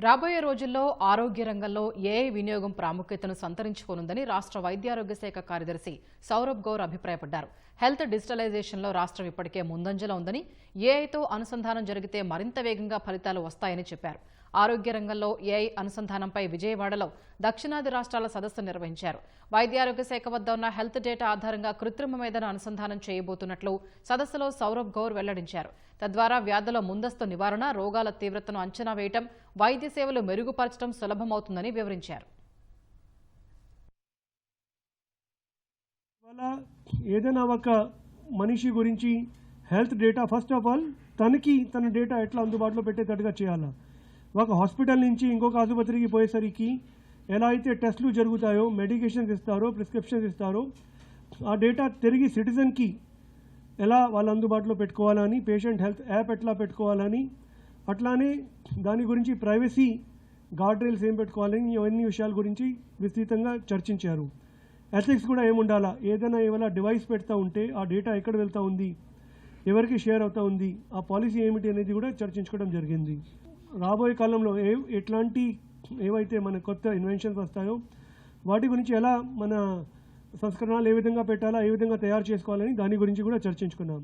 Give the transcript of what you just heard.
రాబోయే రోజుల్లో ఆరోగ్య రంగంలో ఏఐ వినియోగం ప్రాముఖ్యతను సంతరించుకోనుందని రాష్ట్ర వైద్యారోగ్య శాఖ కార్యదర్శి సౌరభ్ గౌర్ అభిప్రాయపడ్డారు. హెల్త్ డిజిటలైజేషన్లో రాష్ట్రం ఇప్పటికే ముందంజలో ఉందని, ఏఐతో అనుసంధానం జరిగితే మరింత వేగంగా ఫలితాలు వస్తాయని చెప్పారు. ఆరోగ్య రంగంలో ఏఐ అనుసంధానంపై విజయవాడలో దక్షిణాది రాష్ట్రాల సదస్సు నిర్వహించారు. వైద్యారోగ్య శాఖ వద్ద ఉన్న హెల్త్ డేటా ఆధారంగా కృత్రిమ మేధను అనుసంధానం చేయబోతున్నట్లు సదస్సులో సౌరభ్ గౌర్ వెల్లడించారు. తద్వారా వ్యాధుల ముందస్తు నివారణ, రోగాల తీవ్రతను అంచనా వేయటం, వైద్య సేవలు మెరుగుపరచడం సులభమవుతుందని వివరించారు. ఏదైనా ఒక మనిషి గురించి health data first of all తన డేటా ఎట్లా అందుబాటులో పెట్టేటట్టుగా చేయాలా. ఒక హాస్పిటల్ నుంచి ఇంకొక ఆసుపత్రికి పోయేసరికి ఎలా అయితే టెస్టులు జరుగుతాయో, మెడికేషన్స్ ఇస్తారో, ప్రిస్క్రిప్షన్స్ ఇస్తారో, ఆ డేటా తిరిగి సిటిజన్కి ఎలా వాళ్ళు అందుబాటులో పెట్టుకోవాలని, పేషెంట్ హెల్త్ యాప్ ఎట్లా పెట్టుకోవాలని, అట్లానే దాని గురించి ప్రైవసీ గార్డ్ రైల్స్ ఏం పెట్టుకోవాలని, ఇవన్నీ విషయాల గురించి విస్తృతంగా చర్చించారు. ఎథిక్స్ కూడా ఏముండాలా, ఏదైనా ఏమైనా డివైస్ పెడతా ఉంటే ఆ డేటా ఎక్కడ వెళ్తూ ఉంది, ఎవరికి షేర్ అవుతూ ఉంది, ఆ పాలసీ ఏమిటి అనేది కూడా చర్చించుకోవడం జరిగింది. రాబోయే కాలంలో ఏవైతే మన కొత్త ఇన్వెన్షన్స్ వస్తాయో వాటి గురించి ఎలా మన సంస్కరణలు ఏ విధంగా పెట్టాలా, ఏ విధంగా తయారు చేసుకోవాలని దాని గురించి కూడా చర్చించుకున్నాం.